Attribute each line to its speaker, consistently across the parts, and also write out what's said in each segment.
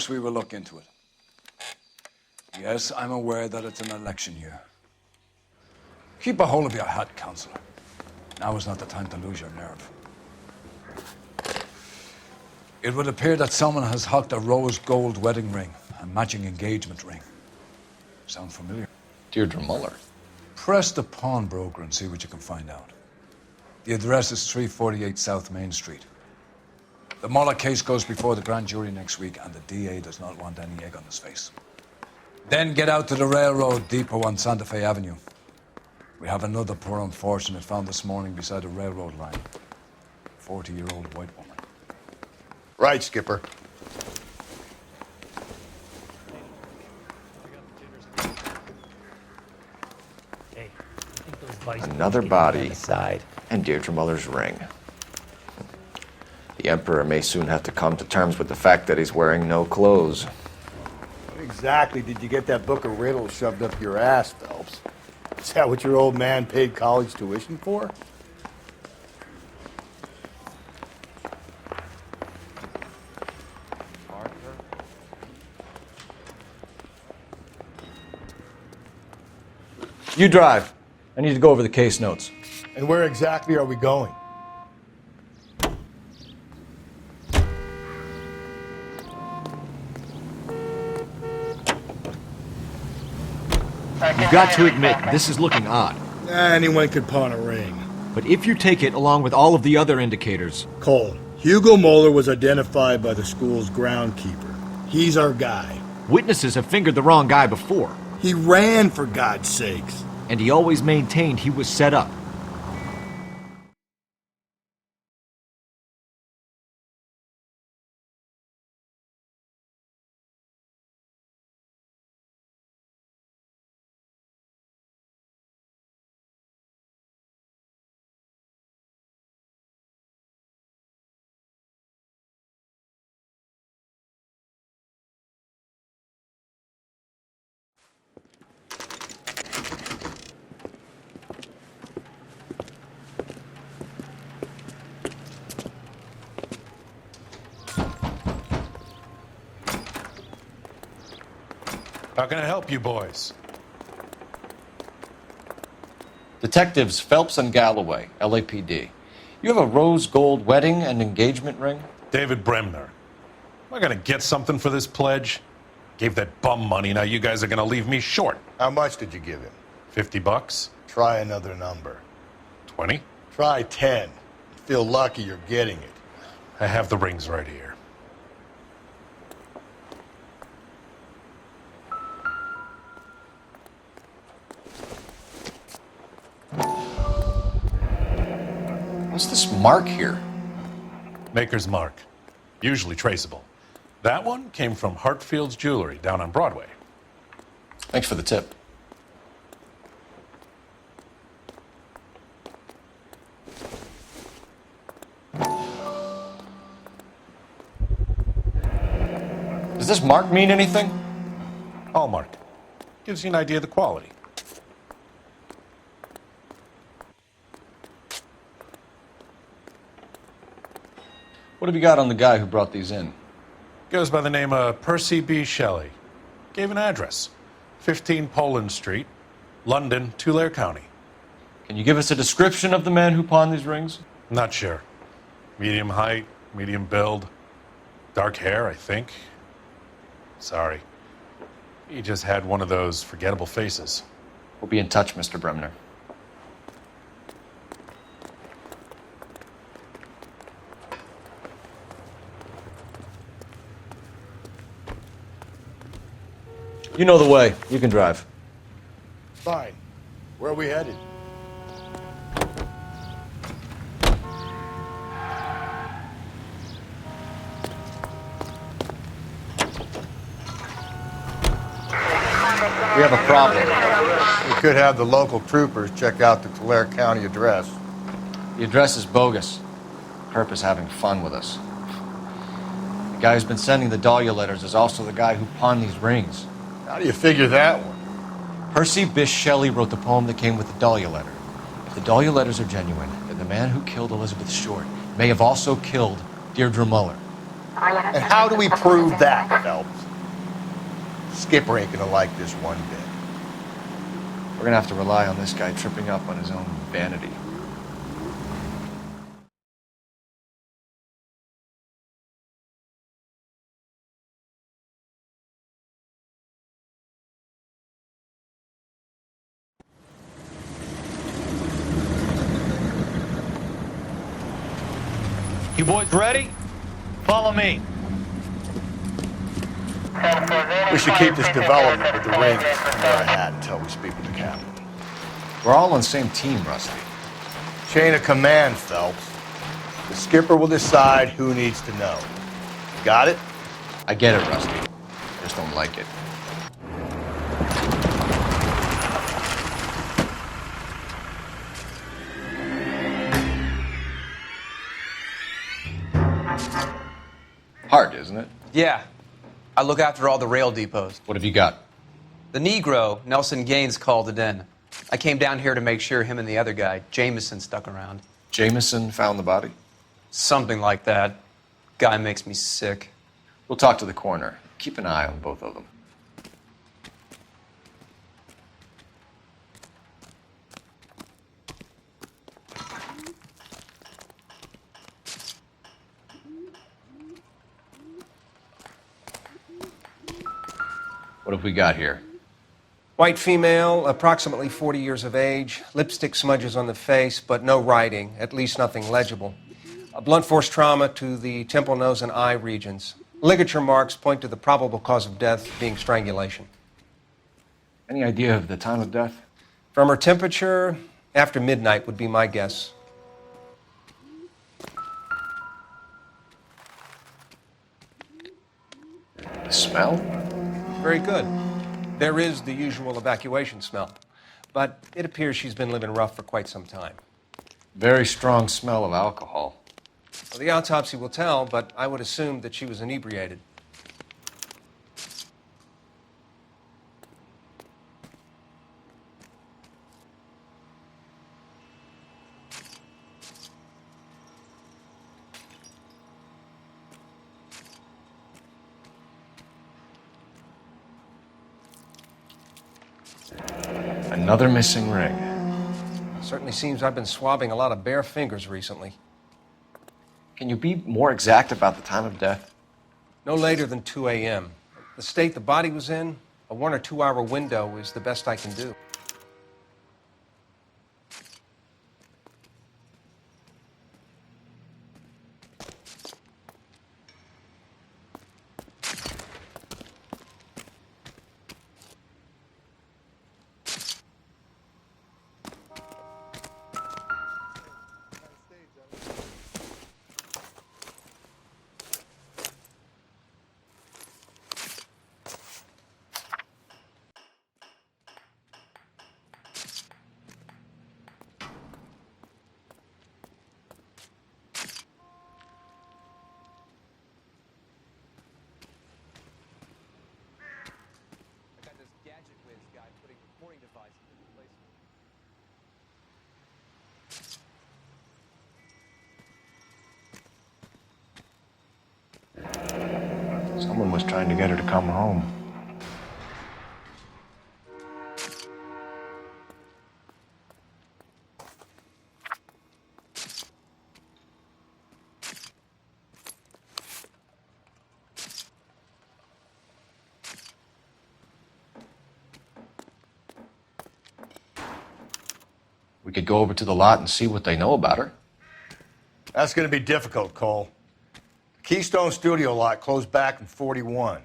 Speaker 1: course we will look into it. Yes, I'm aware that it's an election year. Keep a hold of your hat, Councillor. Now is not the time to lose your nerve. It would appear that someone has hocked a rose gold wedding ring, a matching engagement ring. Sound familiar?
Speaker 2: Deirdre Muller.
Speaker 1: Press the pawnbroker and see what you can find out. The address is 348 South Main Street. The Muller case goes before the grand jury next week, and the DA does not want any egg on his face. Then get out to the railroad depot on Santa Fe Avenue. We have another poor unfortunate found this morning beside a railroad line. 40-year-old white woman.
Speaker 3: Right, Skipper.
Speaker 4: Another body, and Deirdre Muller's ring. The Emperor may soon have to come to terms with the fact that he's wearing no clothes.
Speaker 3: What exactly did you get that book of riddles shoved up your ass, Phelps? Is that what your old man paid college tuition for?
Speaker 2: You drive. I need to go over the case notes.
Speaker 3: And where exactly are we going?
Speaker 5: You've got to admit, this is looking odd.
Speaker 3: Anyone could pawn a ring.
Speaker 5: But if you take it along with all of the other indicators...
Speaker 3: Cole, Hugo Moeller was identified by the school's groundkeeper. He's our guy.
Speaker 5: Witnesses have fingered the wrong guy before.
Speaker 3: He ran, for God's sakes.
Speaker 5: And he always maintained he was set up.
Speaker 6: How can I help you boys?
Speaker 2: Detectives Phelps and Galloway, LAPD. You have a rose gold wedding and engagement ring?
Speaker 6: David Bremner. Am I gonna get something for this pledge? Gave that bum money, now you guys are gonna leave me short.
Speaker 3: How much did you give him?
Speaker 6: $50?
Speaker 3: Try another number.
Speaker 6: 20?
Speaker 3: Try 10. You feel lucky you're getting it.
Speaker 6: I have the rings right here.
Speaker 2: What's this mark here?
Speaker 6: Maker's mark. Usually traceable. That one came from Hartfield's Jewelry down on Broadway.
Speaker 2: Thanks for the tip. Does this mark mean anything?
Speaker 6: Hallmark. Gives you an idea of the quality.
Speaker 2: What have you got on the guy who brought these in?
Speaker 6: Goes by the name of Percy B. Shelley. Gave an address. 15 Poland Street, London, Tulare County.
Speaker 2: Can you give us a description of the man who pawned these rings?
Speaker 6: Not sure. Medium height, medium build. Dark hair, I think. Sorry. He just had one of those forgettable faces.
Speaker 2: We'll be in touch, Mr. Bremner. You know the way. You can drive.
Speaker 3: Fine. Where are we headed?
Speaker 2: We have a problem.
Speaker 3: We could have the local troopers check out the Tulare County address.
Speaker 2: The address is bogus. Herp is having fun with us. The guy who's been sending the Dahlia letters is also the guy who pawned these rings.
Speaker 3: How do you figure that one?
Speaker 2: Percy Bysshe Shelley wrote the poem that came with the Dahlia letter. If the Dahlia letters are genuine, then the man who killed Elizabeth Short may have also killed Deirdre Muller.
Speaker 3: And how do we prove that, Phelps? Skipper ain't gonna like this one bit.
Speaker 2: We're gonna have to rely on this guy tripping up on his own vanity.
Speaker 7: You boys ready? Follow me.
Speaker 3: We should keep this development with the ring under our hat until we speak with the captain.
Speaker 2: We're all on the same team, Rusty.
Speaker 3: Chain of command, Phelps. The skipper will decide who needs to know. Got it?
Speaker 2: I get it, Rusty. I just don't like it. Hard, isn't it?
Speaker 8: Yeah. I look after all the rail depots.
Speaker 2: What have you got?
Speaker 8: The Negro, Nelson Gaines, called it in. I came down here to make sure him and the other guy, Jameson, stuck around.
Speaker 2: Jameson found the body?
Speaker 8: Something like that. Guy makes me sick.
Speaker 2: We'll talk to the coroner. Keep an eye on both of them. What have we got here?
Speaker 9: White female, approximately 40 years of age, lipstick smudges on the face, but no writing, at least nothing legible. A blunt force trauma to the temple, nose, and eye regions. Ligature marks point to the probable cause of death being strangulation.
Speaker 2: Any idea of the time of death?
Speaker 9: From her temperature, after midnight would be my guess.
Speaker 2: The smell?
Speaker 9: Very good. There is the usual evacuation smell, but it appears she's been living rough for quite some time.
Speaker 2: Very strong smell of alcohol.
Speaker 9: Well, the autopsy will tell, but I would assume that she was inebriated.
Speaker 2: Another missing ring.
Speaker 9: Certainly seems I've been swabbing a lot of bare fingers recently.
Speaker 2: Can you be more exact about the time of death?
Speaker 9: No later than 2 a.m. The state the body was in, a 1 or 2 hour window is the best I can do.
Speaker 2: Someone was trying to get her to come home. We could go over to the lot and see what they know about her.
Speaker 3: That's gonna be difficult, Cole. Keystone Studio lot closed back in 41.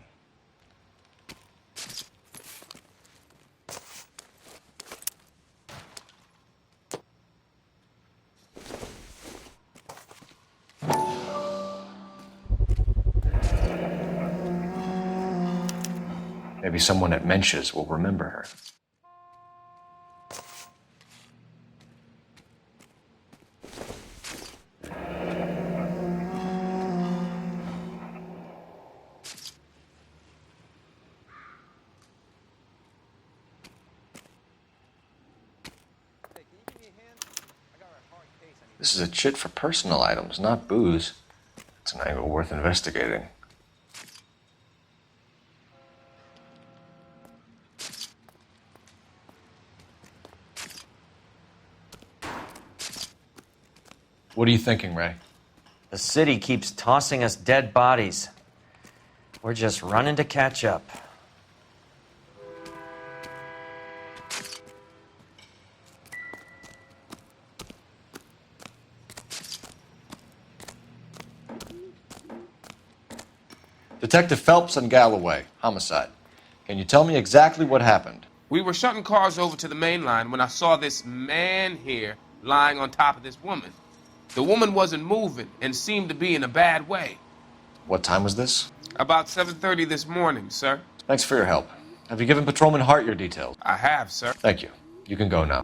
Speaker 2: Maybe someone at Mensch's will remember her. This is a chit for personal items, not booze.
Speaker 4: It's an angle worth investigating.
Speaker 2: What are you thinking, Ray?
Speaker 10: The city keeps tossing us dead bodies. We're just running to catch up.
Speaker 2: Detective Phelps and Galloway, homicide. Can you tell me exactly what happened?
Speaker 11: We were shutting cars over to the main line when I saw this man here lying on top of this woman. The woman wasn't moving and seemed to be in a bad way.
Speaker 2: What time was this?
Speaker 11: About 7:30 this morning, sir.
Speaker 2: Thanks for your help. Have you given Patrolman Hart your details?
Speaker 11: I have, sir.
Speaker 2: Thank you. You can go now.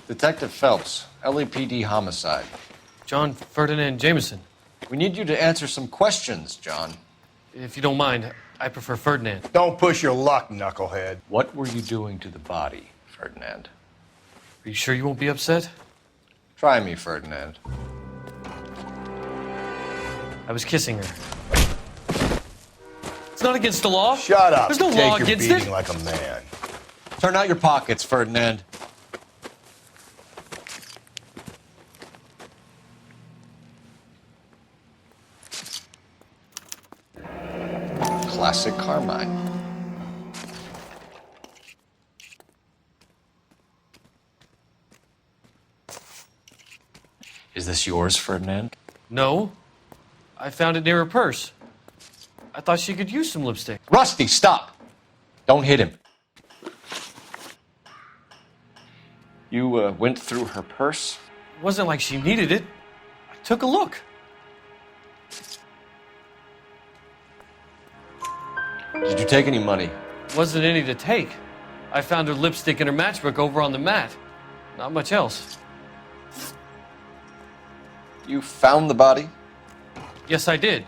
Speaker 2: Detective Phelps, LAPD homicide.
Speaker 12: John Ferdinand Jameson.
Speaker 2: We need you to answer some questions, John.
Speaker 12: If you don't mind, I prefer Ferdinand.
Speaker 3: Don't push your luck, knucklehead.
Speaker 2: What were you doing to the body, Ferdinand?
Speaker 12: Are you sure you won't be upset?
Speaker 2: Try me, Ferdinand.
Speaker 12: I was kissing her. It's not against the law.
Speaker 3: Shut up.
Speaker 12: There's no
Speaker 3: Take
Speaker 12: law
Speaker 3: your
Speaker 12: against
Speaker 3: beating
Speaker 12: it.
Speaker 3: like a man.
Speaker 2: Turn out your pockets, Ferdinand. Classic Carmine. Is this yours, Ferdinand?
Speaker 12: No. I found it near her purse. I thought she could use some lipstick.
Speaker 2: Rusty, stop! Don't hit him. You went through her purse?
Speaker 12: It wasn't like she needed it. I took a look.
Speaker 2: Did you take any money?
Speaker 12: Wasn't any to take. I found her lipstick and her matchbook over on the mat. Not much else.
Speaker 2: You found the body?
Speaker 12: Yes, I did.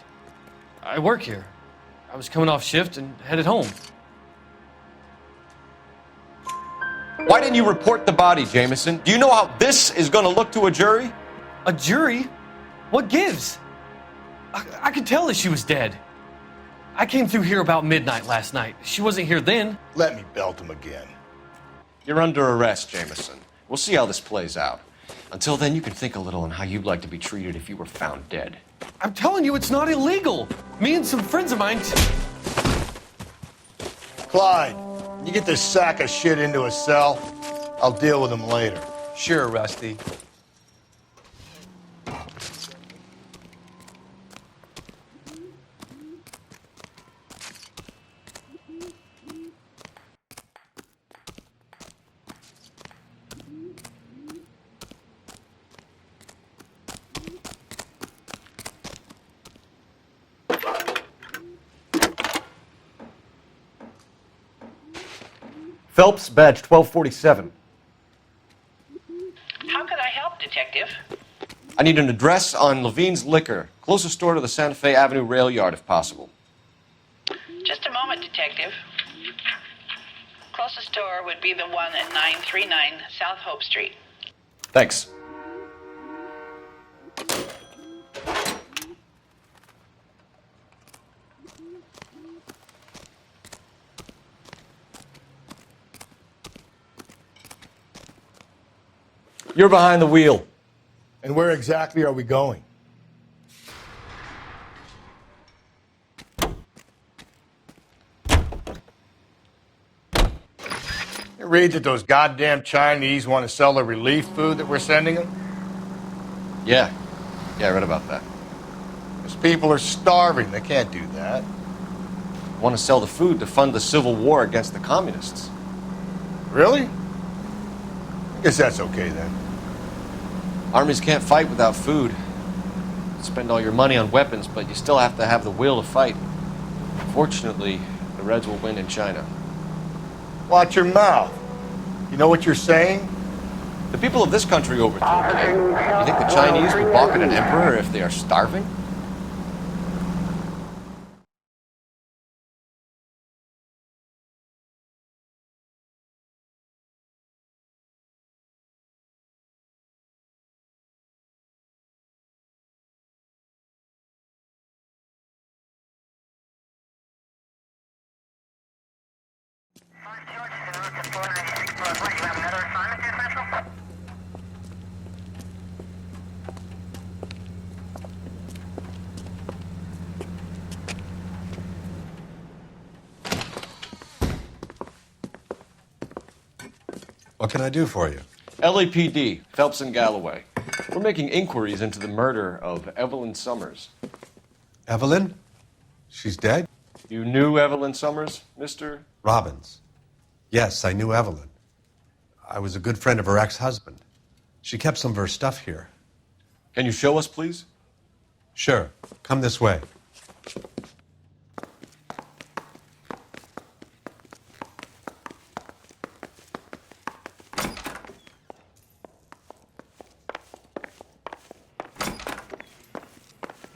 Speaker 12: I work here. I was coming off shift and headed home.
Speaker 2: Why didn't you report the body, Jameson? Do you know how this is going to look to a jury?
Speaker 12: A jury? What gives? I could tell that she was dead. I came through here about midnight last night. She wasn't here then.
Speaker 3: Let me belt him again.
Speaker 2: You're under arrest, Jameson. We'll see how this plays out. Until then, you can think a little on how you'd like to be treated if you were found dead.
Speaker 12: I'm telling you, it's not illegal. Me and some friends of mine...
Speaker 3: Clyde, you get this sack of shit into a cell. I'll deal with him later.
Speaker 8: Sure, Rusty.
Speaker 5: Phelps, badge 1247.
Speaker 13: How could I help, Detective?
Speaker 2: I need an address on Levine's Liquor. Closest store to the Santa Fe Avenue rail yard, if possible.
Speaker 13: Just a moment, Detective. Closest store would be the one at 939 South Hope Street.
Speaker 2: Thanks. You're behind the wheel.
Speaker 3: And where exactly are we going? You read that those goddamn Chinese want to sell the relief food that we're sending them?
Speaker 2: Yeah, I read about that.
Speaker 3: Those people are starving. They can't do that.
Speaker 2: Want to sell the food to fund the civil war against the communists.
Speaker 3: Really? I guess that's okay then.
Speaker 2: Armies can't fight without food. Spend all your money on weapons, but you still have to have the will to fight. Fortunately, the Reds will win in China.
Speaker 3: Watch your mouth. You know what you're saying?
Speaker 2: The people of this country overthrew today. You think the Chinese would balk at an emperor if they are starving?
Speaker 5: What can I do for you?
Speaker 2: LAPD, Phelps and Galloway. We're making inquiries into the murder of Evelyn Summers.
Speaker 5: Evelyn? She's dead?
Speaker 2: You knew Evelyn Summers, Mr.
Speaker 5: Robbins. Yes, I knew Evelyn. I was a good friend of her ex-husband. She kept some of her stuff here.
Speaker 2: Can you show us, please?
Speaker 5: Sure. Come this way.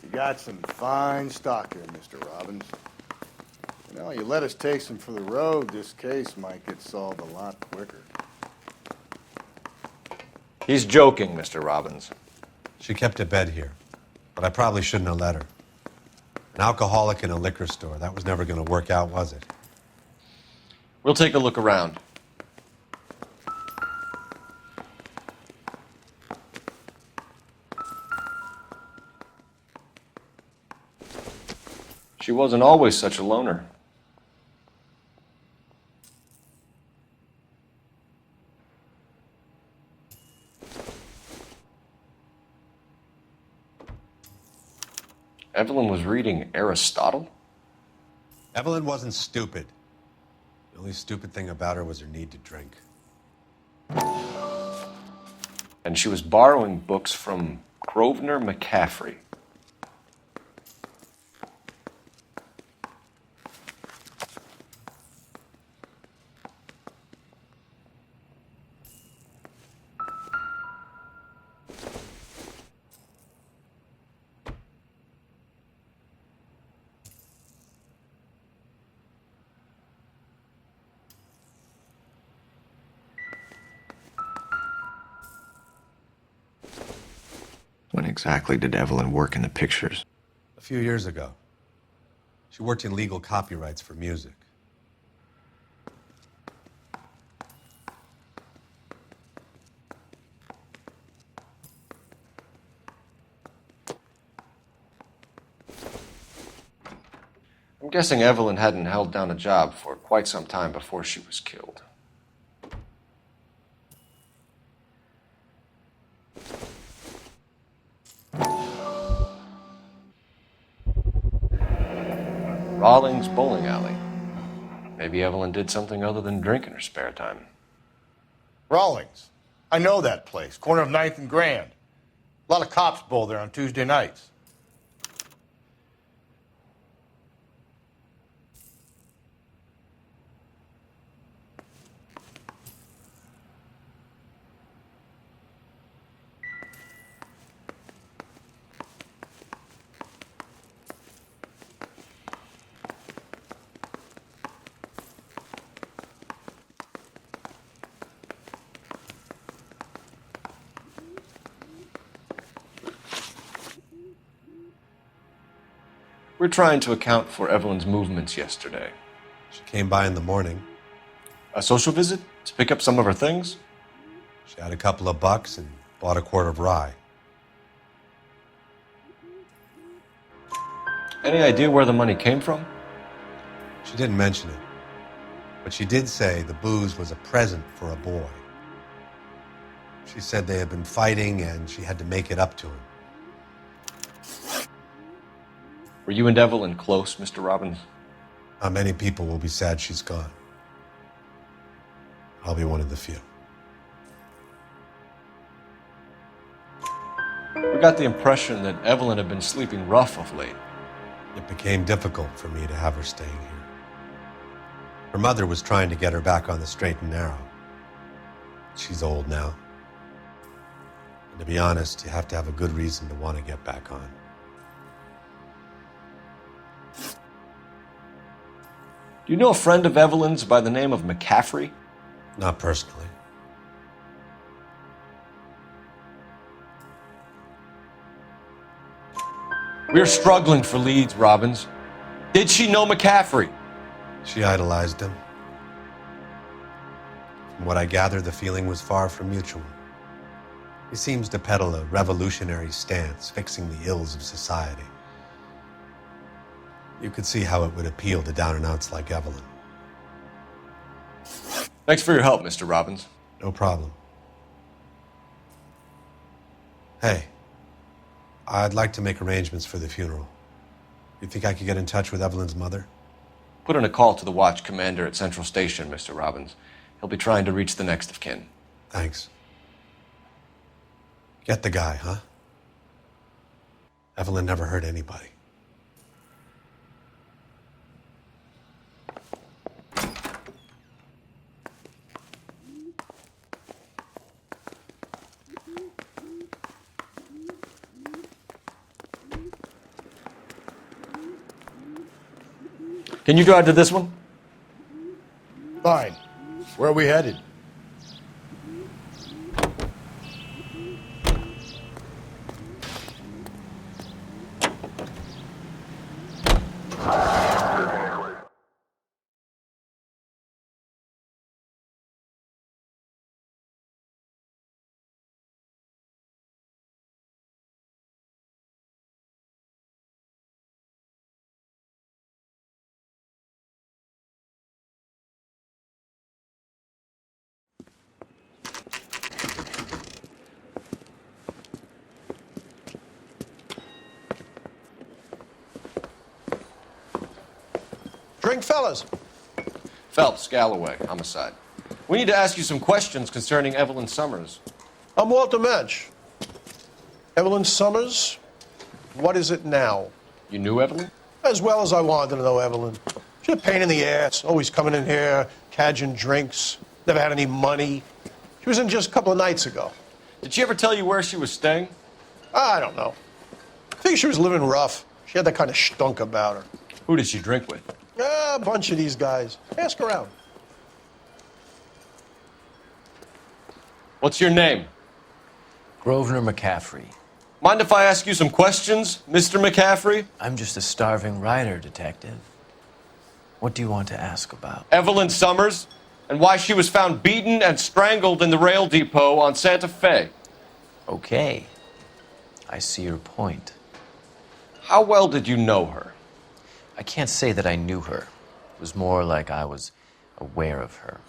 Speaker 3: You got some fine stock here, Mr. Robbins. You know, you let us take some for the road, this case might get solved a lot quicker.
Speaker 4: He's joking, Mr. Robbins.
Speaker 5: She kept a bed here, but I probably shouldn't have let her. An alcoholic in a liquor store, that was never going to work out, was it?
Speaker 2: We'll take a look around. She wasn't always such a loner. Evelyn was reading Aristotle?
Speaker 5: Evelyn wasn't stupid. The only stupid thing about her was her need to drink.
Speaker 2: And she was borrowing books from Grosvenor McCaffrey.
Speaker 4: When exactly did Evelyn work in the pictures?
Speaker 5: A few years ago. She worked in legal copyrights for music.
Speaker 2: I'm guessing Evelyn hadn't held down a job for quite some time before she was killed. Rawlings Bowling Alley. Maybe Evelyn did something other than drink in her spare time.
Speaker 3: Rawlings. I know that place. Corner of 9th and Grand. A lot of cops bowl there on Tuesday nights.
Speaker 2: We're trying to account for Evelyn's movements yesterday.
Speaker 5: She came by in the morning.
Speaker 2: A social visit to pick up some of her things?
Speaker 5: She had a couple of bucks and bought a quart of rye.
Speaker 2: Any idea where the money came from?
Speaker 5: She didn't mention it, but she did say the booze was a present for a boy. She said they had been fighting and she had to make it up to him.
Speaker 2: Were you and Evelyn close, Mr. Robbins?
Speaker 5: Many people will be sad she's gone. I'll be one of the few.
Speaker 2: We got the impression that Evelyn had been sleeping rough of late.
Speaker 5: It became difficult for me to have her staying here. Her mother was trying to get her back on the straight and narrow. She's old now. To be honest, you have to have a good reason to want to get back on.
Speaker 2: Do you know a friend of Evelyn's by the name of McCaffrey?
Speaker 5: Not personally.
Speaker 2: We're struggling for leads, Robbins. Did she know McCaffrey?
Speaker 5: She idolized him. From what I gather, the feeling was far from mutual. He seems to peddle a revolutionary stance, fixing the ills of society. You could see how it would appeal to down-and-outs like Evelyn.
Speaker 2: Thanks for your help, Mr. Robbins.
Speaker 5: No problem. Hey, I'd like to make arrangements for the funeral. You think I could get in touch with Evelyn's mother?
Speaker 2: Put in a call to the watch commander at Central Station, Mr. Robbins. He'll be trying to reach the next of kin.
Speaker 5: Thanks. Get the guy, huh? Evelyn never hurt anybody.
Speaker 2: Can you drive to this one?
Speaker 3: Fine. Where are we headed?
Speaker 14: Drink, fellas.
Speaker 2: Phelps, Galloway, homicide. We need to ask you some questions concerning Evelyn Summers.
Speaker 14: I'm Walter Mensch. Evelyn Summers, what is it now?
Speaker 2: You knew Evelyn?
Speaker 14: As well as I wanted to know Evelyn. She's a pain in the ass, always coming in here, cadging drinks, never had any money. She was in just a couple of nights ago.
Speaker 2: Did she ever tell you where she was staying?
Speaker 14: I don't know. I think she was living rough. She had that kind of stunk about her.
Speaker 2: Who did she drink with?
Speaker 14: A bunch of these guys. Ask around.
Speaker 2: What's your name?
Speaker 15: Grosvenor McCaffrey.
Speaker 2: Mind if I ask you some questions, Mr. McCaffrey?
Speaker 15: I'm just a starving writer, Detective. What do you want to ask about?
Speaker 2: Evelyn Summers, and why she was found beaten and strangled in the rail depot on Santa Fe.
Speaker 15: Okay. I see your point.
Speaker 2: How well did you know her?
Speaker 15: I can't say that I knew her. It was more like I was aware of her.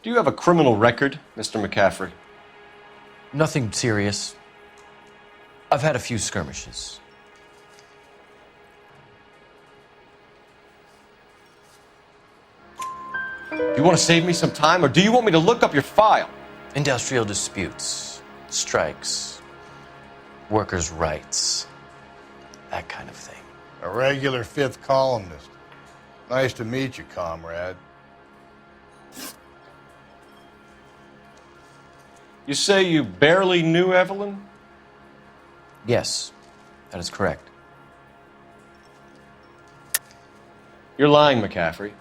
Speaker 2: Do you have a criminal record, Mr. McCaffrey?
Speaker 15: Nothing serious. I've had a few skirmishes.
Speaker 2: Do you want to save me some time, or do you want me to look up your file?
Speaker 15: Industrial disputes, strikes, workers' rights, that kind of thing.
Speaker 3: A regular fifth columnist. Nice to meet you, comrade.
Speaker 2: You say you barely knew Evelyn?
Speaker 15: Yes, that is correct.
Speaker 2: You're lying, McCaffrey.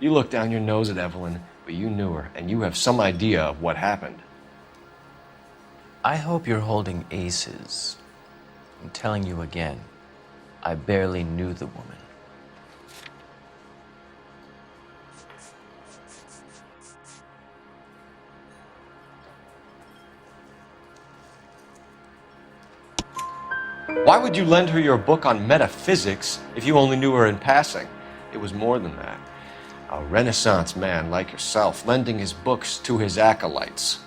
Speaker 2: You looked down your nose at Evelyn, but you knew her, and you have some idea of what happened.
Speaker 15: I hope you're holding aces. I'm telling you again, I barely knew the woman.
Speaker 2: Why would you lend her your book on metaphysics if you only knew her in passing? It was more than that. A Renaissance man like yourself lending his books to his acolytes.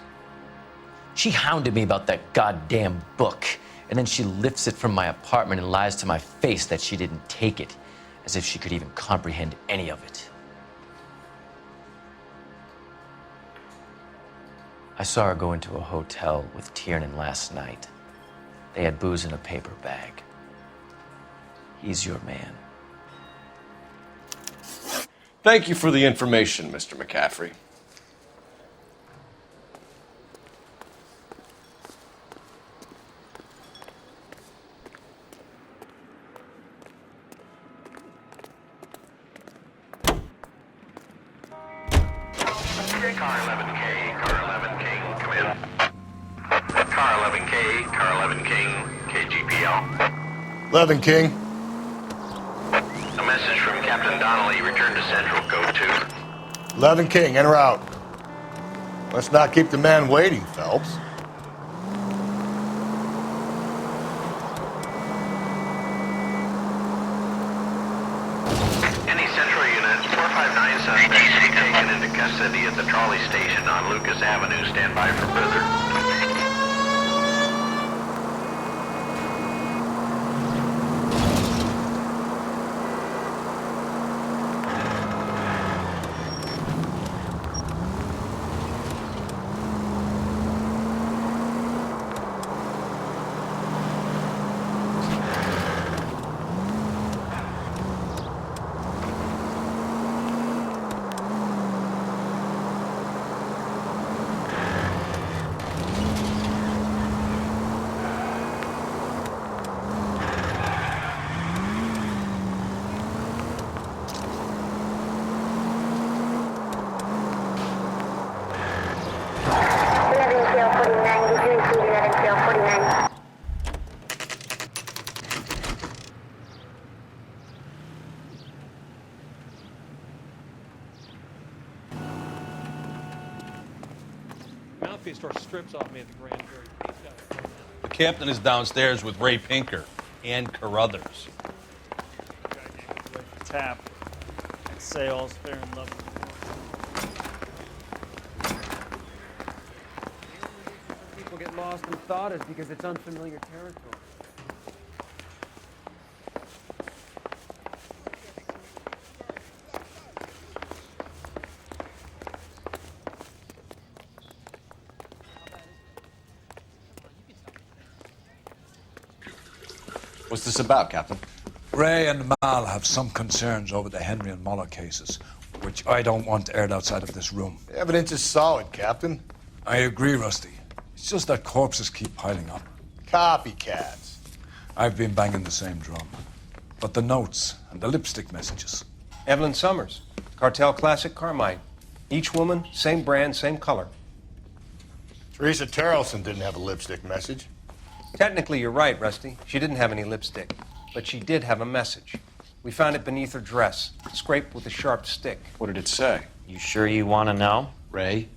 Speaker 15: She hounded me about that goddamn book, and then she lifts it from my apartment and lies to my face that she didn't take it, as if she could even comprehend any of it. I saw her go into a hotel with Tiernan last night. They had booze in a paper bag. He's your man.
Speaker 2: Thank you for the information, Mr. McCaffrey.
Speaker 16: Car 11K, Car 11 King, come in. Car 11K, Car 11 King, KGPL.
Speaker 3: 11 King.
Speaker 16: A message from Captain Donnelly, return to Central, go to.
Speaker 3: 11 King, enter out. Let's not keep the man waiting, Phelps.
Speaker 16: Any Central unit, 459 suspects be taken into custody at the trolley station on Lucas Avenue. Stand by for further.
Speaker 17: Mouthpiece store strips off me at the grand jury. The captain is downstairs with Ray Pinker and Carruthers.
Speaker 18: Tap. Say all's fair and love.
Speaker 19: People get lost in thought is because it's unfamiliar territory.
Speaker 2: What's this about, Captain?
Speaker 1: Ray and Mal have some concerns over the Henry and Muller cases, which I don't want aired outside of this room.
Speaker 3: The evidence is solid, Captain.
Speaker 1: I agree, Rusty. It's just that corpses keep piling up.
Speaker 3: Copycats.
Speaker 1: I've been banging the same drum. But the notes and the lipstick messages.
Speaker 9: Evelyn Summers, Cartel Classic Carmine. Each woman, same brand, same color.
Speaker 3: Teresa Terrelson didn't have a lipstick message.
Speaker 9: Technically, you're right, Rusty. She didn't have any lipstick, but she did have a message. We found it beneath her dress, scraped with a sharp stick.
Speaker 2: What did it say?
Speaker 10: You sure you want to know?
Speaker 2: Ray?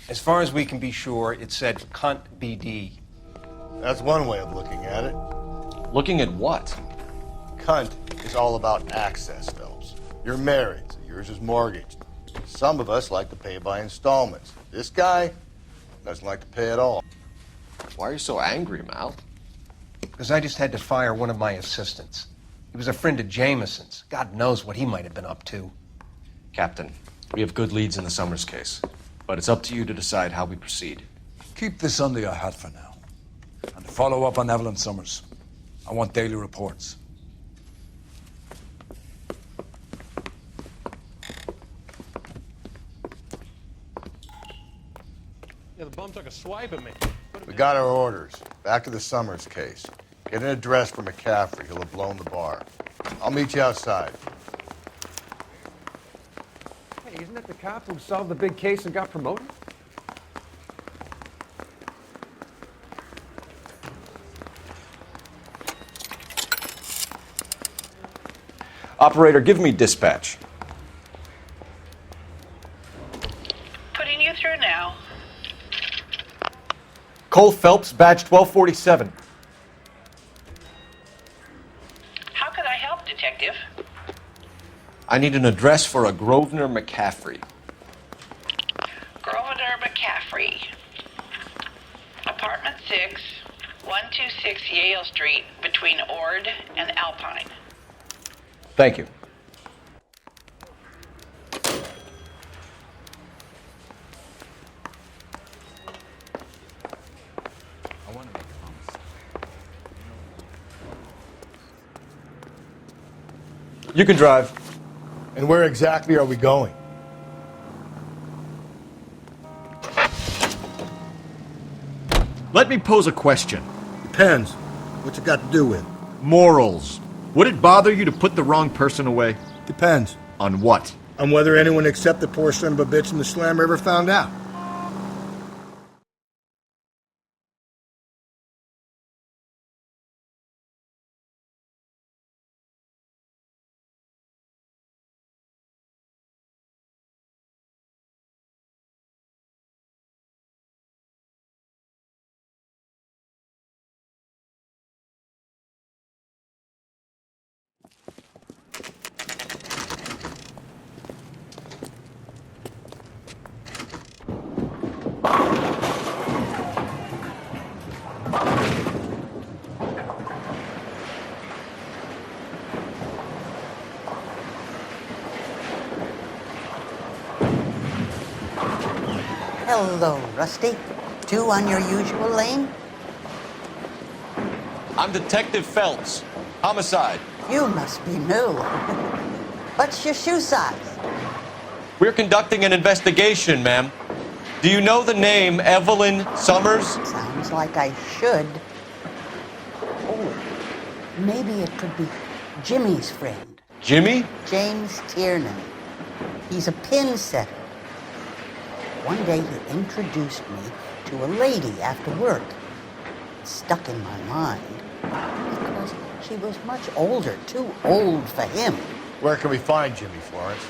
Speaker 9: As far as we can be sure, it said cunt BD.
Speaker 3: That's one way of looking at it.
Speaker 2: Looking at what?
Speaker 3: Cunt is all about access, Phelps. You're married, so yours is mortgaged. Some of us like to pay by installments. This guy doesn't like to pay at all.
Speaker 2: Why are you so angry, Mal?
Speaker 9: Because I just had to fire one of my assistants. He was a friend of Jameson's. God knows what he might have been up to.
Speaker 2: Captain, we have good leads in the Summers case, but it's up to you to decide how we proceed.
Speaker 1: Keep this under your hat for now. And follow up on Evelyn Summers. I want daily reports.
Speaker 17: Yeah, the bum took a swipe at me.
Speaker 3: We got our orders. Back to the Summers case. Get an address for McCaffrey. He'll have blown the bar. I'll meet you outside.
Speaker 19: Hey, isn't that the cop who solved the big case and got promoted?
Speaker 2: Operator, give me dispatch.
Speaker 13: Putting you through now.
Speaker 2: Cole Phelps, badge 1247.
Speaker 13: How could I help, Detective?
Speaker 2: I need an address for a Grosvenor McCaffrey.
Speaker 13: Grosvenor McCaffrey. Apartment 6, 126 Yale Street, between Ord and Alpine.
Speaker 2: Thank you. You can drive.
Speaker 3: And where exactly are we going?
Speaker 20: Let me pose a question.
Speaker 3: Depends. What's it got to do with?
Speaker 20: Morals. Would it bother you to put the wrong person away?
Speaker 3: Depends.
Speaker 20: On what?
Speaker 3: on whether anyone except the poor son of a bitch in the Slam River found out.
Speaker 21: Hello, Rusty. Two on your usual lane?
Speaker 2: I'm Detective Phelps. Homicide.
Speaker 21: You must be new. What's your shoe size?
Speaker 2: We're conducting an investigation, ma'am. Do you know the name Evelyn Summers?
Speaker 21: Sounds like I should. Oh, maybe it could be Jimmy's friend.
Speaker 2: Jimmy?
Speaker 21: James Tiernan. He's a pin setter. One day he introduced me to a lady after work. It stuck in my mind because she was much older, too old for him.
Speaker 3: Where can we find Jimmy, Florence?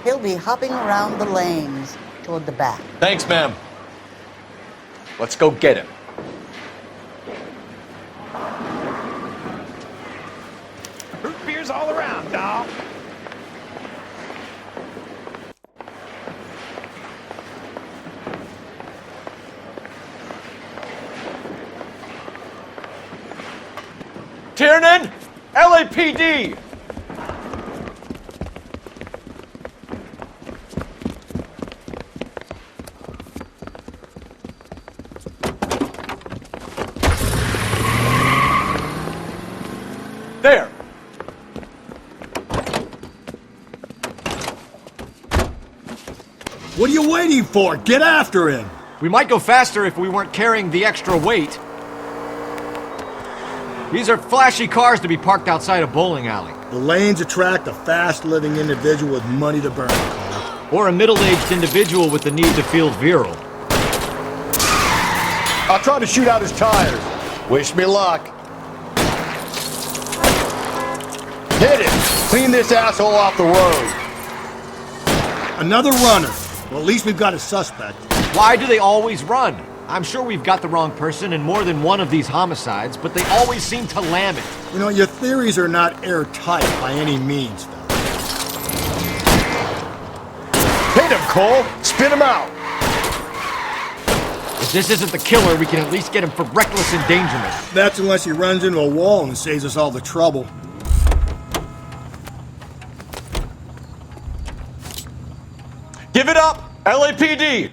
Speaker 21: He'll be hopping around the lanes toward the back.
Speaker 2: Thanks, ma'am. Let's go get him.
Speaker 7: Root beers all around, dawg.
Speaker 2: Tiernan! LAPD! There!
Speaker 3: What are you waiting for? Get after him!
Speaker 20: We might go faster if we weren't carrying the extra weight. These are flashy cars to be parked outside a bowling alley.
Speaker 3: The lanes attract a fast-living individual with money to burn, Carl.
Speaker 20: Or a middle-aged individual with the need to feel virile.
Speaker 3: I'll try to shoot out his tires. Wish me luck. Hit it! Clean this asshole off the road. Another runner. Well, at least we've got a suspect.
Speaker 20: Why do they always run? I'm sure we've got the wrong person in more than one of these homicides, but they always seem to lam it.
Speaker 3: You know, your theories are not airtight by any means, though. Hit him, Cole! Spin him out!
Speaker 20: If this isn't the killer, we can at least get him for reckless endangerment.
Speaker 3: That's unless he runs into a wall and saves us all the trouble.
Speaker 2: Give it up! LAPD!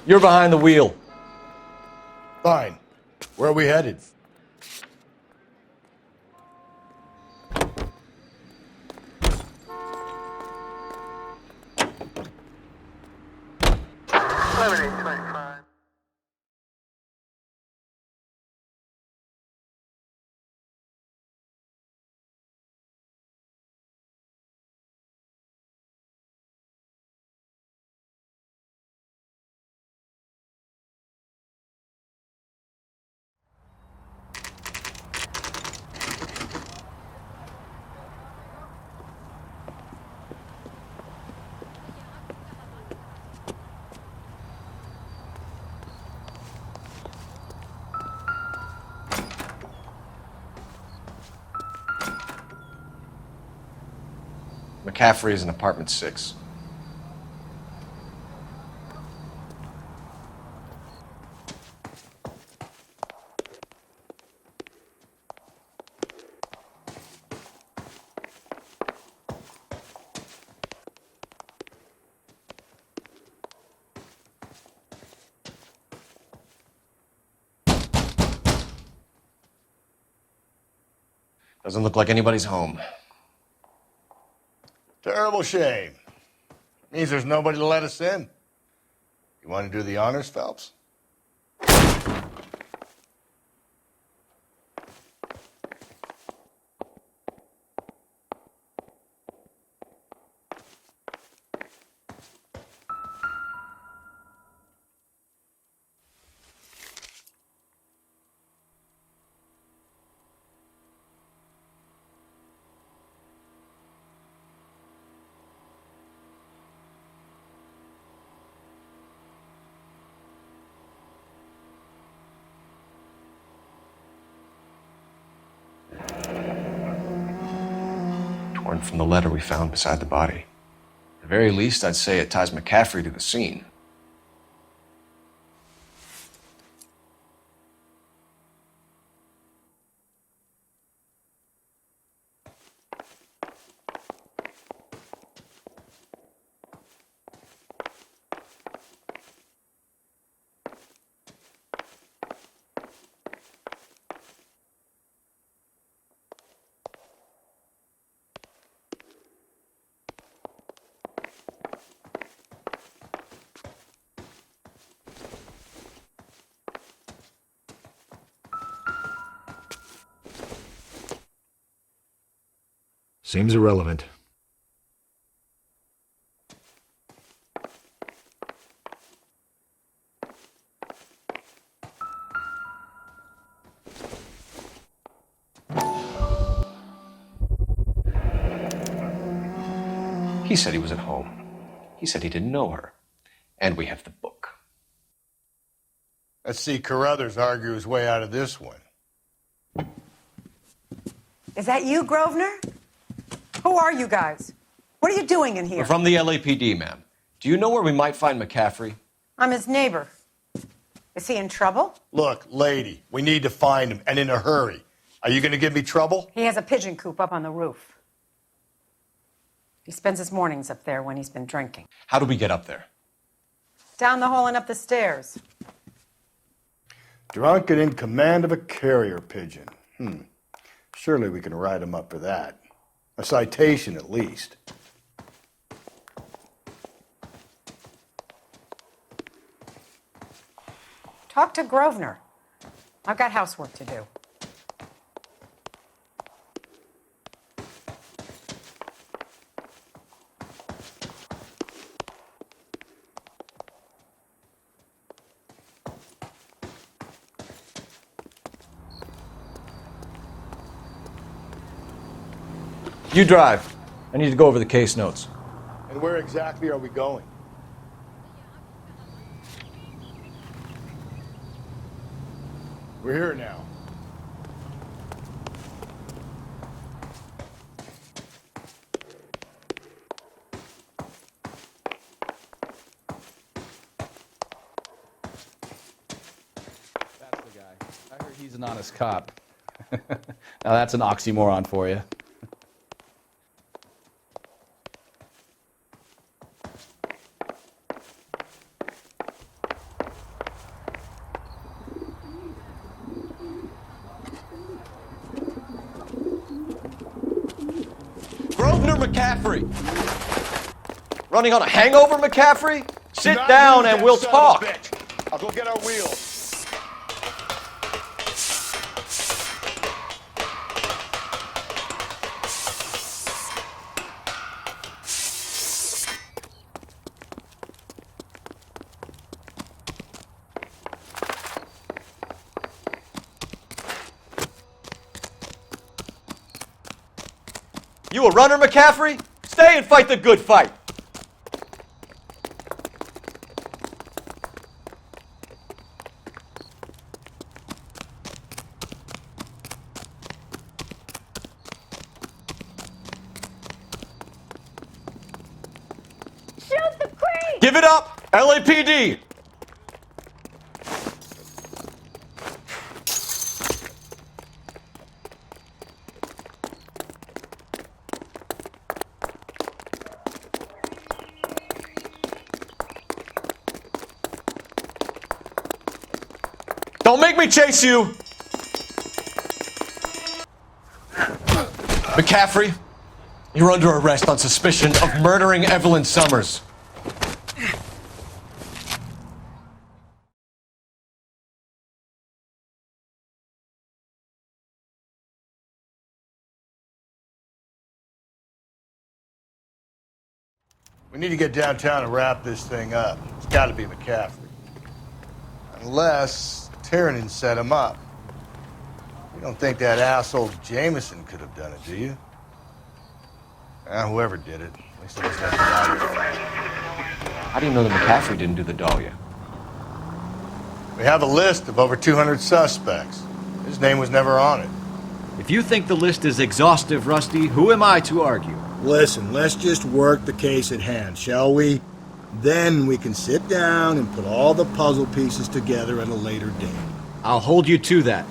Speaker 2: You're behind the wheel.
Speaker 3: Fine. Where are we headed?
Speaker 2: McCaffrey is in apartment 6. Doesn't look like anybody's home.
Speaker 3: Terrible shame. Means there's nobody to let us in. You want to do the honors, Phelps?
Speaker 2: Torn from the letter we found beside the body. At the very least, I'd say it ties McCaffrey to the scene.
Speaker 20: Seems irrelevant.
Speaker 2: He said he was at home. He said he didn't know her. And we have the book.
Speaker 3: Let's see Carruthers argue his way out of this one.
Speaker 6: Is that you, Grosvenor? Who are you guys? What are you doing in here?
Speaker 2: We're from the LAPD, ma'am. Do you know where we might find McCaffrey?
Speaker 6: I'm his neighbor. Is he in trouble?
Speaker 3: Look, lady, we need to find him, and in a hurry. Are you going to give me trouble?
Speaker 6: He has a pigeon coop up on the roof. He spends his mornings up there when he's been drinking.
Speaker 2: How do we get up there?
Speaker 6: Down the hall and up the stairs.
Speaker 3: Drunk and in command of a carrier pigeon. Surely we can write him up for that. A citation, at least.
Speaker 6: Talk to Grosvenor. I've got housework to do.
Speaker 20: You drive. I need to go over the case notes.
Speaker 3: And where exactly are we going? We're here now.
Speaker 22: That's the guy. I heard he's an honest cop. Now that's an oxymoron for you.
Speaker 2: McCaffrey! Running on a hangover, McCaffrey? Sit down and we'll talk.
Speaker 3: I'll go get our wheels.
Speaker 2: You a runner, McCaffrey? Stay and fight the good fight.
Speaker 6: Shoot the creep!
Speaker 2: Give it up, LAPD! Don't make me chase you! McCaffrey, you're under arrest on suspicion of murdering Evelyn Summers.
Speaker 3: We need to get downtown and wrap this thing up. It's got to be McCaffrey. Unless Tiernan set him up. You don't think that asshole Jameson could have done it, do you? Whoever did it. At least it doesn't have to die.
Speaker 2: How do you know that McCaffrey didn't do the Dahlia?
Speaker 3: We have a list of over 200 suspects. His name was never on it.
Speaker 20: If you think the list is exhaustive, Rusty, who am I to argue?
Speaker 11: Listen, let's just work the case at hand, shall we? Then we can sit down and put all the puzzle pieces together at a later date.
Speaker 20: I'll hold you to that.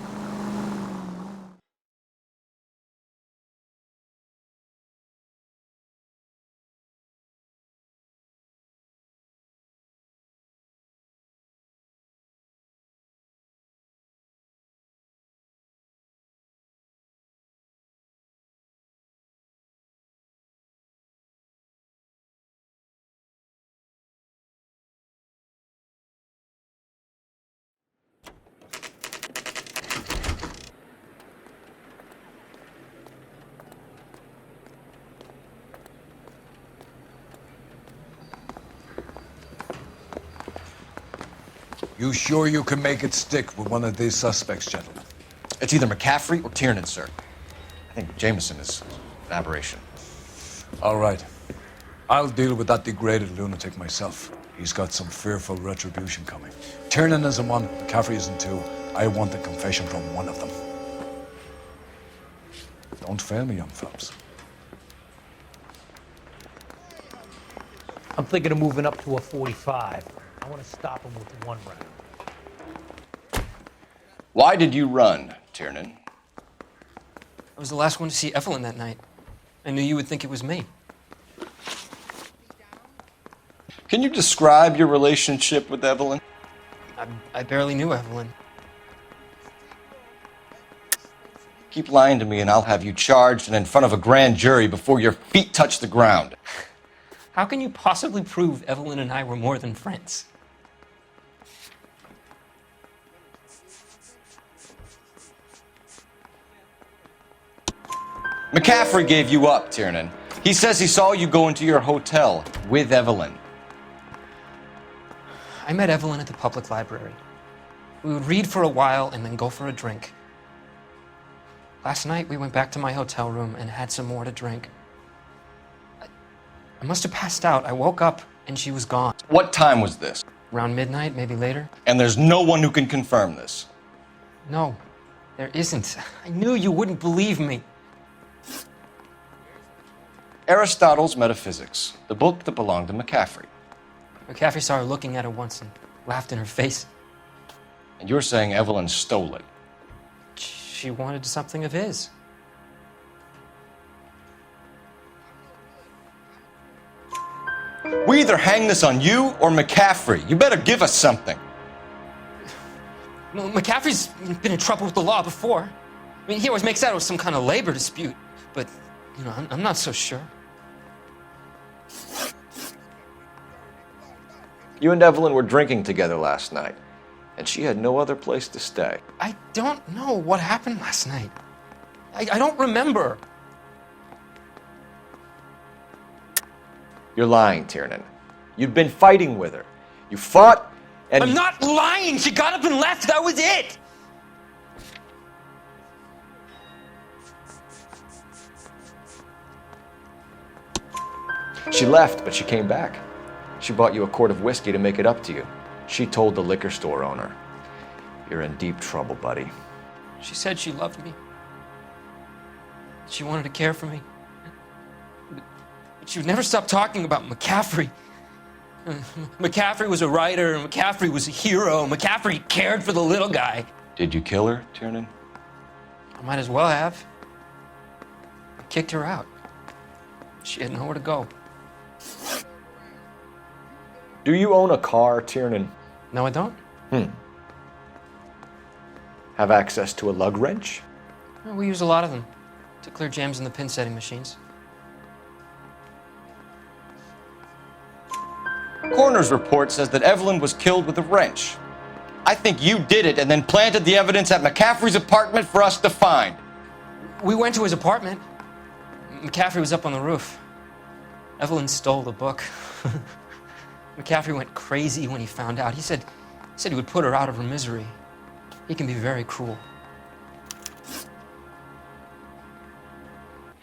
Speaker 1: You sure you can make it stick with one of these suspects, gentlemen?
Speaker 2: It's either McCaffrey or Tiernan, sir. I think Jameson is an aberration.
Speaker 1: All right. I'll deal with that degraded lunatic myself. He's got some fearful retribution coming. Tiernan isn't one, McCaffrey isn't two. I want the confession from one of them. Don't fail me, young fellas.
Speaker 12: I'm thinking of moving up to a 45. I want to stop him with one round.
Speaker 2: Why did you run, Tiernan?
Speaker 8: I was the last one to see Evelyn that night. I knew you would think it was me.
Speaker 2: Can you describe your relationship with Evelyn?
Speaker 8: I barely knew Evelyn.
Speaker 2: Keep lying to me and I'll have you charged and in front of a grand jury before your feet touch the ground.
Speaker 8: How can you possibly prove Evelyn and I were more than friends?
Speaker 2: McCaffrey gave you up, Tiernan. He says he saw you go into your hotel with Evelyn.
Speaker 8: I met Evelyn at the public library. We would read for a while and then go for a drink. Last night, we went back to my hotel room and had some more to drink. I must have passed out. I woke up and she was gone.
Speaker 2: What time was this?
Speaker 8: Around midnight, maybe later.
Speaker 2: And there's no one who can confirm this?
Speaker 8: No, there isn't. I knew you wouldn't believe me.
Speaker 2: Aristotle's Metaphysics, the book that belonged to McCaffrey.
Speaker 8: McCaffrey saw her looking at it once and laughed in her face.
Speaker 2: And you're saying Evelyn stole it?
Speaker 8: She wanted something of his.
Speaker 2: We either hang this on you or McCaffrey. You better give us something.
Speaker 8: Well, McCaffrey's been in trouble with the law before. I mean, he always makes out it was some kind of labor dispute. But, you know, I'm not so sure.
Speaker 2: You and Evelyn were drinking together last night, and she had no other place to stay.
Speaker 8: I don't know what happened last night. I don't remember.
Speaker 2: You're lying, Tiernan. You'd been fighting with her. You fought, and...
Speaker 8: I'm not lying! She got up and left! That was it!
Speaker 2: She left, but she came back. She bought you a quart of whiskey to make it up to you. She told the liquor store owner. You're in deep trouble, buddy.
Speaker 8: She said she loved me. She wanted to care for me. But she would never stop talking about McCaffrey. McCaffrey was a writer, and McCaffrey was a hero. McCaffrey cared for the little guy.
Speaker 2: Did you kill her, Tiernan?
Speaker 8: I might as well have. I kicked her out. She had nowhere to go.
Speaker 2: Do you own a car, Tiernan?
Speaker 8: No, I don't.
Speaker 2: Have access to a lug wrench?
Speaker 8: Well, we use a lot of them To clear jams in the pin setting machines.
Speaker 2: Coroner's report says that Evelyn was killed with a wrench. I think you did it and then planted the evidence at McCaffrey's apartment for us to find.
Speaker 8: We went to his apartment. McCaffrey was up on the roof. Evelyn stole the book. McCaffrey went crazy when he found out. He said he would put her out of her misery. He can be very cruel.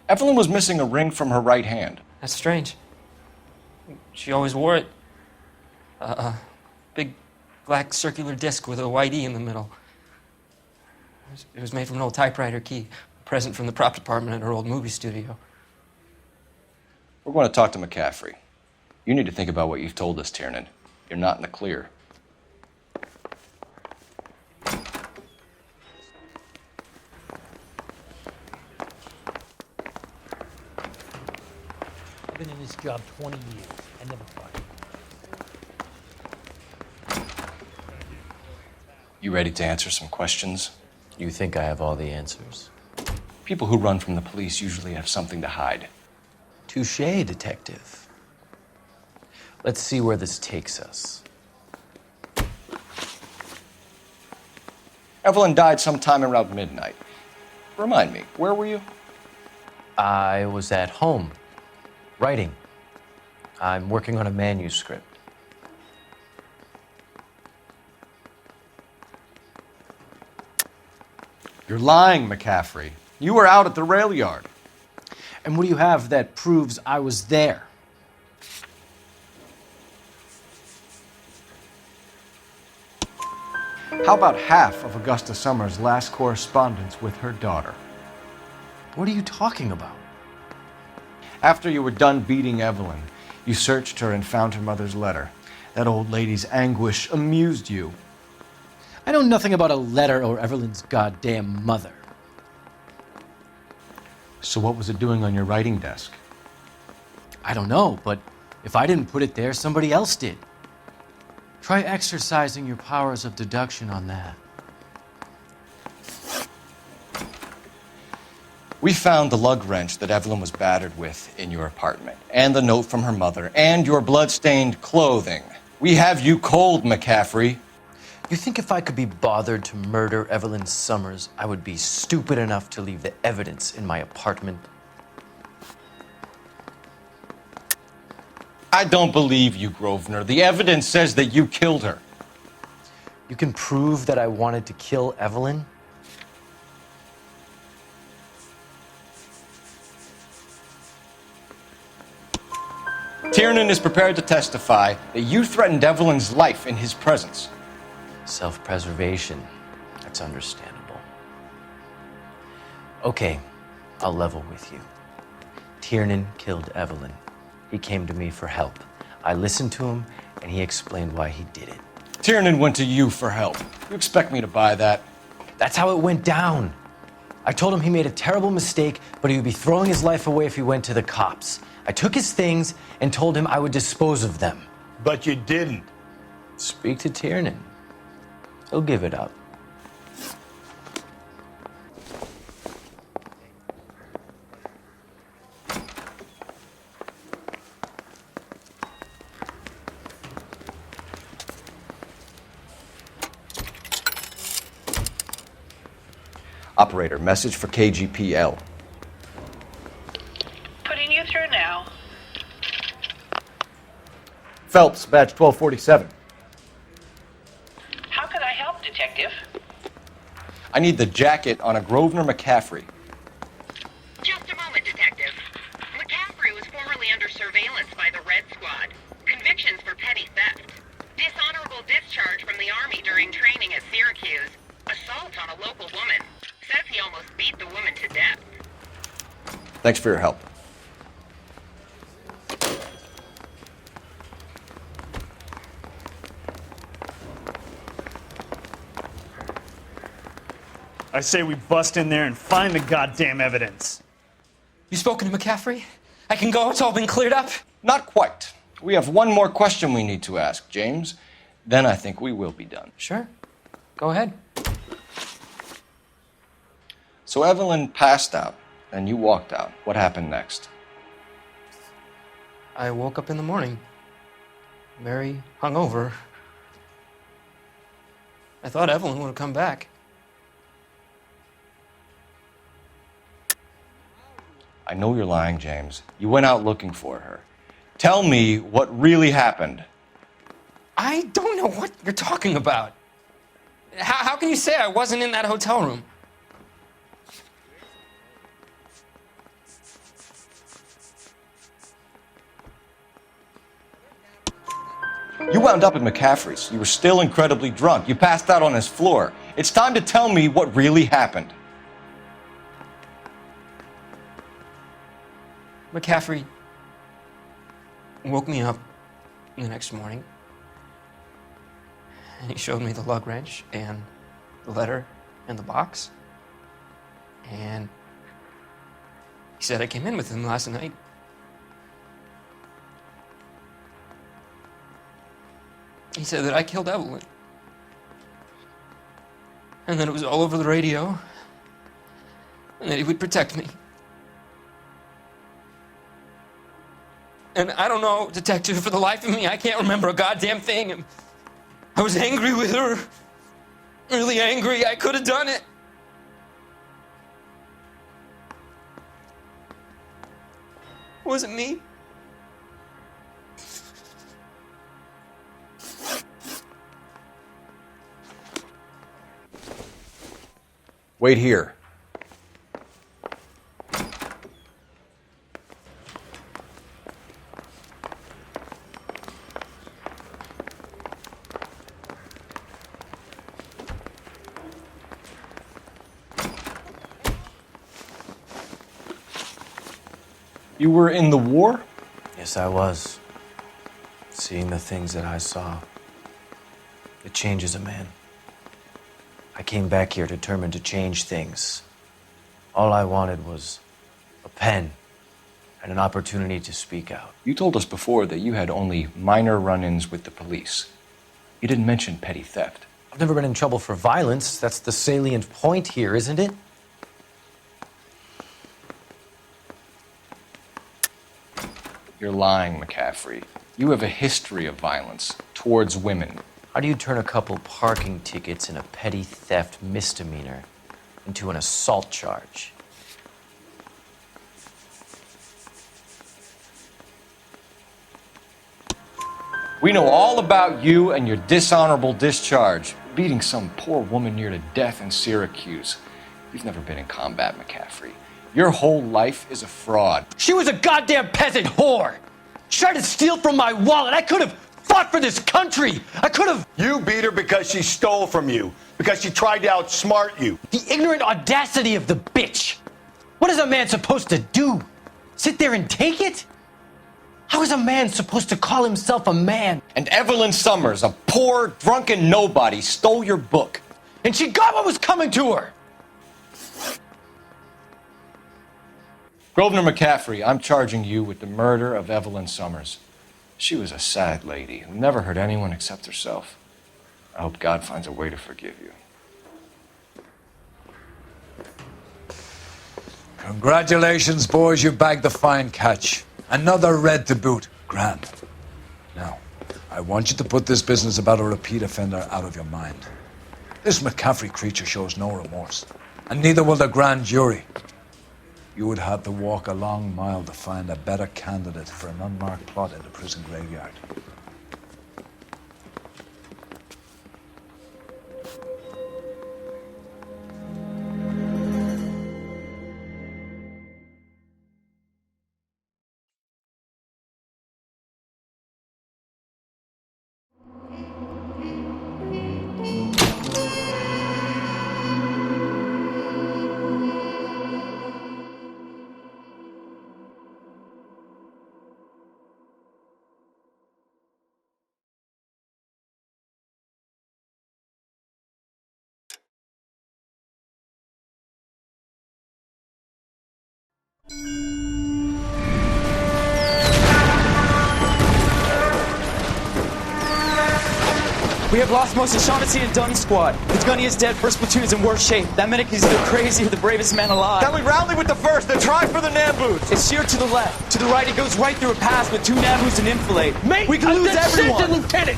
Speaker 2: Evelyn was missing a ring from her right hand.
Speaker 8: That's strange. She always wore it. A big black circular disc with a white E in the middle. It was made from an old typewriter key, a present from the prop department at her old movie studio.
Speaker 2: We're going to talk to McCaffrey. You need to think about what you've told us, Tiernan. You're not in the clear.
Speaker 12: I've been in this job 20 years. I never fired.
Speaker 2: You ready to answer some questions?
Speaker 15: You think I have all the answers?
Speaker 2: People who run from the police usually have something to hide.
Speaker 15: Touché, detective. Let's see where this takes us.
Speaker 2: Evelyn died sometime around midnight. Remind me, where were you?
Speaker 15: I was at home, writing. I'm working on a manuscript.
Speaker 20: You're lying, McCaffrey. You were out at the rail yard.
Speaker 4: And what do you have that proves I was there?
Speaker 20: How about half of Augusta Summers' last correspondence with her daughter?
Speaker 4: What are you talking about?
Speaker 20: After you were done beating Evelyn, you searched her and found her mother's letter. That old lady's anguish amused you.
Speaker 4: I know nothing about a letter or Evelyn's goddamn mother.
Speaker 20: So what was it doing on your writing desk?
Speaker 4: I don't know, but if I didn't put it there, somebody else did. Try exercising your powers of deduction on that.
Speaker 2: We found the lug wrench that Evelyn was battered with in your apartment, and the note from her mother, and your blood-stained clothing. We have you cold, McCaffrey.
Speaker 15: You think if I could be bothered to murder Evelyn Summers, I would be stupid enough to leave the evidence in my apartment?
Speaker 2: I don't believe you, Grosvenor. The evidence says that you killed her.
Speaker 15: You can prove that I wanted to kill Evelyn?
Speaker 2: Tiernan is prepared to testify that you threatened Evelyn's life in his presence.
Speaker 15: Self-preservation. That's understandable. Okay, I'll level with you. Tiernan killed Evelyn. He came to me for help. I listened to him, and he explained why he did it.
Speaker 2: Tiernan went to you for help. You expect me to buy that?
Speaker 15: That's how it went down. I told him he made a terrible mistake, but he would be throwing his life away if he went to the cops. I took his things and told him I would dispose of them.
Speaker 3: But you didn't.
Speaker 15: Speak to Tiernan. He'll give it up.
Speaker 2: Operator, message for KGPL.
Speaker 13: Putting you through now.
Speaker 20: Phelps, badge 1247.
Speaker 13: How could I help, Detective?
Speaker 2: I need the jacket on a Grosvenor McCaffrey.
Speaker 5: Just a moment, Detective. McCaffrey was formerly under surveillance by the Red Squad. Convictions for petty theft. Dishonorable discharge from the Army during training at Syracuse. Assault on a local woman. Says he almost beat the woman to death.
Speaker 2: Thanks for your help.
Speaker 18: I say we bust in there and find the goddamn evidence.
Speaker 8: You spoken to McCaffrey? I can go? It's all been cleared up?
Speaker 2: Not quite. We have one more question we need to ask, James. Then I think we will be done.
Speaker 8: Sure. Go ahead.
Speaker 2: So Evelyn passed out, And you walked out. What happened next?
Speaker 8: I woke up in the morning, very hungover. I thought Evelyn would have come back.
Speaker 2: I know you're lying, James. You went out looking for her. Tell me what really happened.
Speaker 8: I don't know what you're talking about. How can you say I wasn't in that hotel room?
Speaker 2: You wound up at McCaffrey's. You were still incredibly drunk. You passed out on his floor. It's time to tell me what really happened.
Speaker 8: McCaffrey woke me up the next morning, and he showed me the lug wrench and the letter and the box. And he said I came in with him last night. He said that I killed Evelyn. And that it was all over the radio. And that he would protect me. And I don't know, detective, for the life of me, I can't remember a goddamn thing. I was angry with her. Really angry. I could have done it. Was it me?
Speaker 2: Wait here. You were in the war?
Speaker 4: Yes, I was. Seeing the things that I saw, it changes a man. I came back here determined to change things. All I wanted was a pen and an opportunity to speak out.
Speaker 2: You told us before that you had only minor run-ins with the police. You didn't mention petty theft.
Speaker 4: I've never been in trouble for violence. That's the salient point here, isn't it?
Speaker 2: You're lying, McCaffrey. You have a history of violence towards women.
Speaker 4: How do you turn a couple parking tickets and a petty theft misdemeanor into an assault charge?
Speaker 2: We know all about you and your dishonorable discharge, beating some poor woman near to death in Syracuse. You've never been in combat, McCaffrey. Your whole life is a fraud.
Speaker 15: She was a goddamn peasant whore. She tried to steal from my wallet. I could have fought for this country. I could have.
Speaker 11: You beat her because she stole from you, because she tried to outsmart you.
Speaker 15: The ignorant audacity of the bitch. What is a man supposed to do? Sit there and take it? How is a man supposed to call himself a man?
Speaker 2: And Evelyn Summers, a poor, drunken nobody, stole your book.
Speaker 15: And she got what was coming to her.
Speaker 2: Grosvenor McCaffrey, I'm charging you with the murder of Evelyn Summers. She was a sad lady who never hurt anyone except herself. I hope God finds a way to forgive you.
Speaker 1: Congratulations, boys. You bagged the fine catch. Another red to boot. Grand. Now, I want you to put this business about a repeat offender out of your mind. This McCaffrey creature shows no remorse, and neither will the grand jury. You would have to walk a long mile to find a better candidate for an unmarked plot in the prison graveyard.
Speaker 14: We have lost most of Shaughnessy and Dunny squad. The gunny is dead, first platoon is in worse shape. That medic is either crazy or the bravest man alive.
Speaker 2: Then we rally with the first and try for the Nambus.
Speaker 14: It's sheer to the left. To the right, it goes right through a pass with 2 Nambus and enfilade. Mate, we can lose everyone.
Speaker 16: Lieutenant!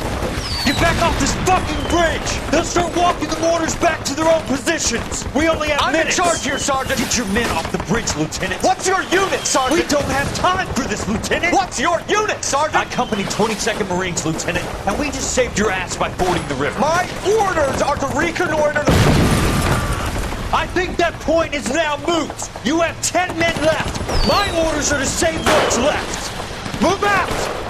Speaker 16: Get back off this fucking bridge! They'll start walking the mortars back to their own positions. We only have minutes.
Speaker 2: I'm in charge here, Sergeant.
Speaker 16: Get your men off the bridge, Lieutenant.
Speaker 2: What's your unit, Sergeant?
Speaker 16: We don't have time for this, Lieutenant.
Speaker 2: What's your unit, Sergeant?
Speaker 16: I company 22nd Marines, Lieutenant, and we just saved your ass by fording the river.
Speaker 2: My orders are to reconnoiter the...
Speaker 16: I think that point is now moot. You have 10 men left. My orders are to save what's left. Move out!